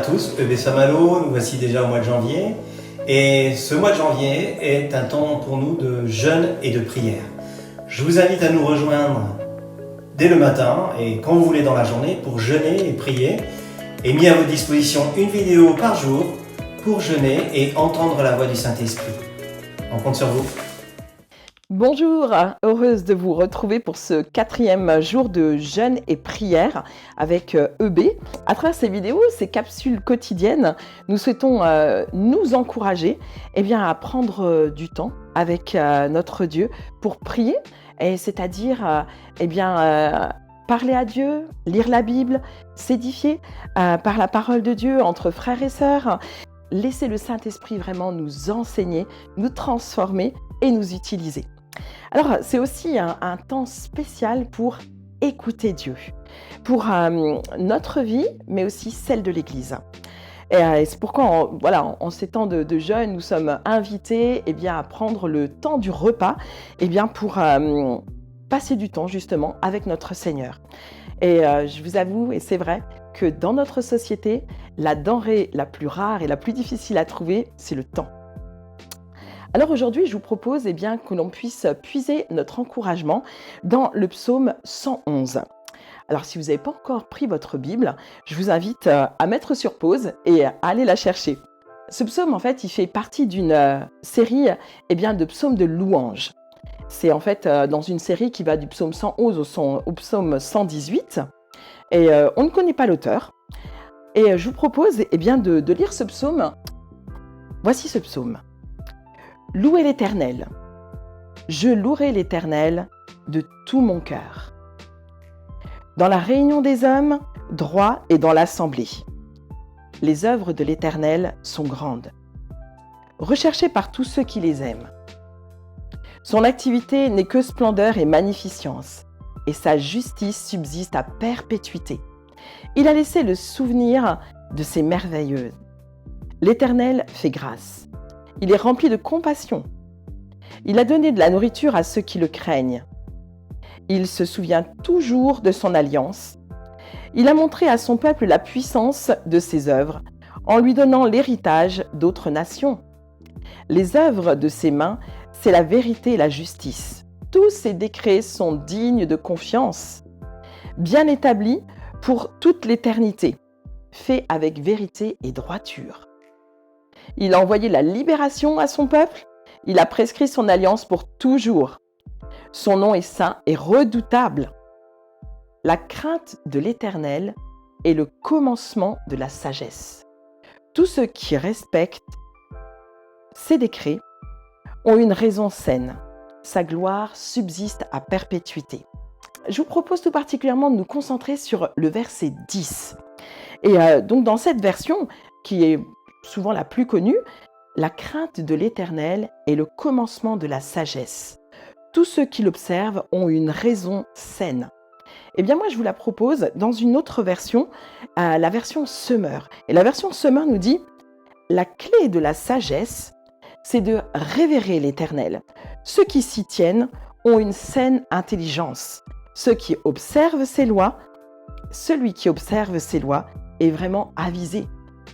tous, EB Saint-Malo, nous voici déjà au mois de janvier. Et ce mois de janvier est un temps pour nous de jeûne et de prière. Je vous invite à nous rejoindre dès le matin et quand vous voulez dans la journée pour jeûner et prier. Et mis à votre disposition une vidéo par jour pour jeûner et entendre la voix du Saint-Esprit. On compte sur vous. Bonjour, heureuse de vous retrouver pour ce 4e jour de jeûne et prière avec EB. À travers ces vidéos, ces capsules quotidiennes, nous souhaitons nous encourager à prendre du temps avec notre Dieu pour prier, et c'est-à-dire parler à Dieu, lire la Bible, s'édifier par la parole de Dieu entre frères et sœurs. Laisser le Saint-Esprit vraiment nous enseigner, nous transformer et nous utiliser. Alors, c'est aussi un temps spécial pour écouter Dieu, pour notre vie, mais aussi celle de l'Église. Et c'est pourquoi, en ces temps de jeûne, nous sommes invités à prendre le temps du repas pour passer du temps justement avec notre Seigneur. Et je vous avoue, et c'est vrai, que dans notre société, la denrée la plus rare et la plus difficile à trouver, c'est le temps. Alors aujourd'hui, je vous propose que l'on puisse puiser notre encouragement dans le psaume 111. Alors si vous n'avez pas encore pris votre Bible, je vous invite à mettre sur pause et à aller la chercher. Ce psaume, en fait, il fait partie d'une série de psaumes de louanges. C'est en fait dans une série qui va du psaume 111 au psaume 118. Et on ne connaît pas l'auteur. Et je vous propose de lire ce psaume. Voici ce psaume. Louez l'Éternel. Je louerai l'Éternel de tout mon cœur. Dans la réunion des hommes, droit et dans l'assemblée. Les œuvres de l'Éternel sont grandes, recherchées par tous ceux qui les aiment. Son activité n'est que splendeur et magnificence, et sa justice subsiste à perpétuité. Il a laissé le souvenir de ses merveilleuses. L'Éternel fait grâce. Il est rempli de compassion. Il a donné de la nourriture à ceux qui le craignent. Il se souvient toujours de son alliance. Il a montré à son peuple la puissance de ses œuvres en lui donnant l'héritage d'autres nations. Les œuvres de ses mains, c'est la vérité et la justice. Tous ses décrets sont dignes de confiance, bien établis pour toute l'éternité, faits avec vérité et droiture. Il a envoyé la libération à son peuple. Il a prescrit son alliance pour toujours. Son nom est saint et redoutable. La crainte de l'Éternel est le commencement de la sagesse. Tous ceux qui respectent ses décrets ont une raison saine. Sa gloire subsiste à perpétuité. Je vous propose tout particulièrement de nous concentrer sur le verset 10. Et donc dans cette version, qui est souvent la plus connue, la crainte de l'Éternel est le commencement de la sagesse. Tous ceux qui l'observent ont une raison saine. Moi, je vous la propose dans une autre version, la version Semeur. Et la version Semeur nous dit « La clé de la sagesse, c'est de révérer l'Éternel. Ceux qui s'y tiennent ont une saine intelligence. Ceux qui observent ses lois, celui qui observe ses lois est vraiment avisé.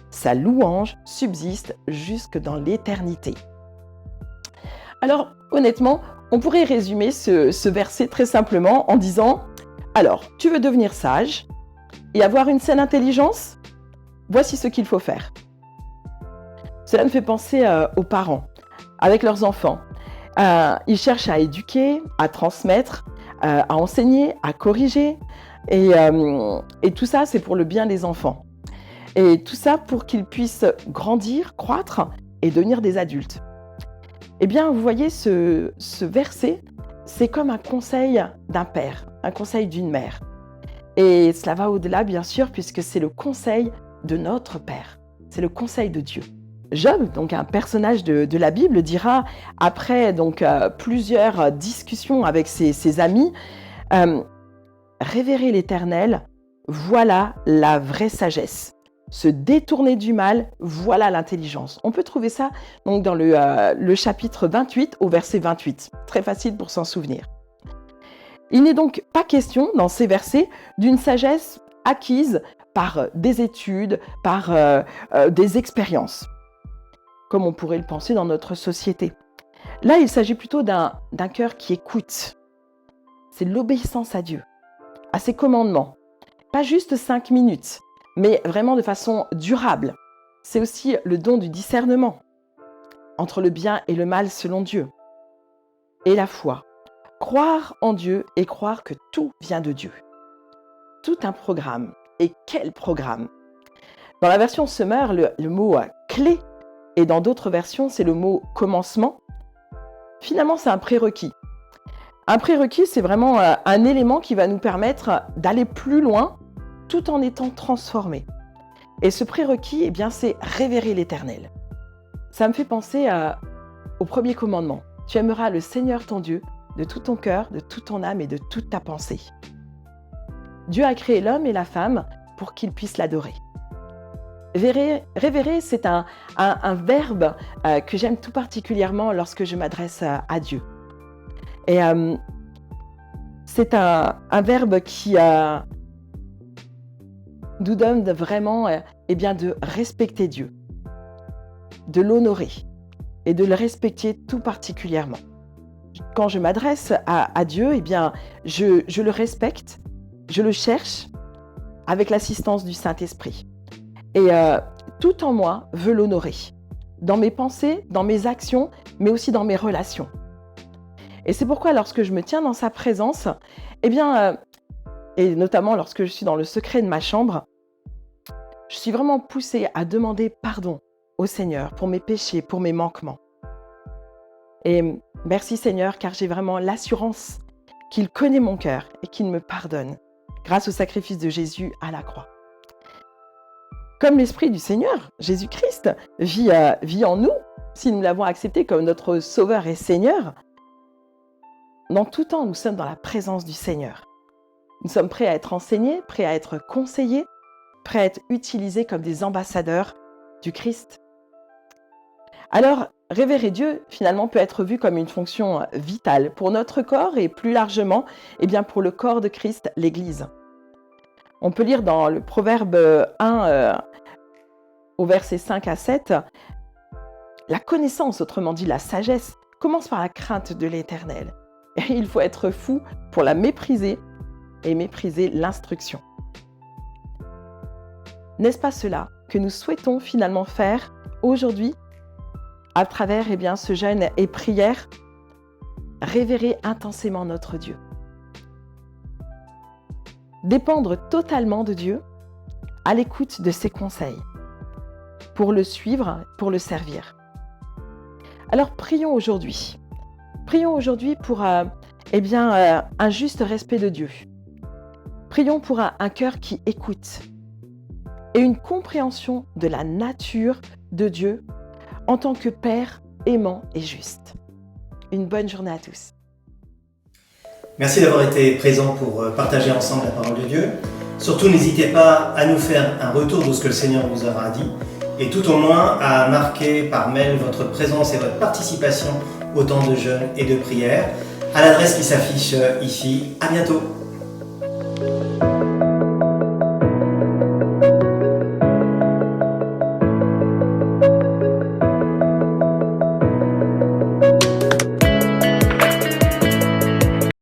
Sa louange subsiste jusque dans l'éternité. » Alors, honnêtement, on pourrait résumer ce verset très simplement en disant « Alors, tu veux devenir sage et avoir une saine intelligence? Voici ce qu'il faut faire. » Cela me fait penser aux parents, avec leurs enfants. Ils cherchent à éduquer, à transmettre, à enseigner, à corriger. Et tout ça, c'est pour le bien des enfants. Et tout ça pour qu'ils puissent grandir, croître et devenir des adultes. Vous voyez, ce verset, c'est comme un conseil d'un père, un conseil d'une mère. Et cela va au-delà, bien sûr, puisque c'est le conseil de notre Père. C'est le conseil de Dieu. Job, donc un personnage de la Bible, dira, après plusieurs discussions avec ses amis, révérer l'Éternel, voilà la vraie sagesse. Se détourner du mal, voilà l'intelligence. On peut trouver ça donc dans le chapitre 28 au verset 28. Très facile pour s'en souvenir. Il n'est donc pas question dans ces versets d'une sagesse acquise par des études, par des expériences, comme on pourrait le penser dans notre société. Là, il s'agit plutôt d'un cœur qui écoute. C'est l'obéissance à Dieu, à ses commandements. Pas juste 5 minutes, mais vraiment de façon durable. C'est aussi le don du discernement entre le bien et le mal selon Dieu. Et la foi. Croire en Dieu et croire que tout vient de Dieu. Tout un programme. Et quel programme! Dans la version Summer, le mot « clé » et dans d'autres versions, c'est le mot « commencement ». Finalement, c'est un prérequis. Un prérequis, c'est vraiment un élément qui va nous permettre d'aller plus loin tout en étant transformés. Et ce prérequis, eh bien, c'est révérer l'Éternel. Ça me fait penser au premier commandement. Tu aimeras le Seigneur ton Dieu de tout ton cœur, de toute ton âme et de toute ta pensée. Dieu a créé l'homme et la femme pour qu'ils puissent l'adorer. Révérer, c'est un verbe que j'aime tout particulièrement lorsque je m'adresse à Dieu. Et c'est un verbe qui nous donne vraiment de respecter Dieu, de l'honorer et de le respecter tout particulièrement. Quand je m'adresse à Dieu, eh bien, je le respecte, je le cherche avec l'assistance du Saint-Esprit. Et tout en moi veut l'honorer, dans mes pensées, dans mes actions, mais aussi dans mes relations. Et c'est pourquoi lorsque je me tiens dans sa présence, eh bien, et notamment lorsque je suis dans le secret de ma chambre, je suis vraiment poussée à demander pardon au Seigneur pour mes péchés, pour mes manquements. Et merci Seigneur, car j'ai vraiment l'assurance qu'il connaît mon cœur et qu'il me pardonne grâce au sacrifice de Jésus à la croix. Comme l'Esprit du Seigneur, Jésus-Christ, vit en nous, si nous l'avons accepté comme notre Sauveur et Seigneur, dans tout temps, nous sommes dans la présence du Seigneur. Nous sommes prêts à être enseignés, prêts à être conseillés, prêts à être utilisés comme des ambassadeurs du Christ. Alors, révérer Dieu, finalement, peut être vu comme une fonction vitale pour notre corps et plus largement, pour le corps de Christ, l'Église. On peut lire dans le Proverbe 1, au verset 5 à 7, la connaissance, autrement dit la sagesse, commence par la crainte de l'Éternel. Et il faut être fou pour la mépriser et mépriser l'instruction. N'est-ce pas cela que nous souhaitons finalement faire aujourd'hui à travers ce jeûne et prière, révérer intensément notre Dieu. Dépendre totalement de Dieu, à l'écoute de ses conseils, pour le suivre, pour le servir. Alors prions aujourd'hui. Prions aujourd'hui pour un juste respect de Dieu. Prions pour un cœur qui écoute et une compréhension de la nature de Dieu en tant que Père aimant et juste. Une bonne journée à tous. Merci d'avoir été présent pour partager ensemble la parole de Dieu. Surtout, n'hésitez pas à nous faire un retour de ce que le Seigneur vous aura dit et tout au moins à marquer par mail votre présence et votre participation au temps de jeûne et de prière à l'adresse qui s'affiche ici. À bientôt.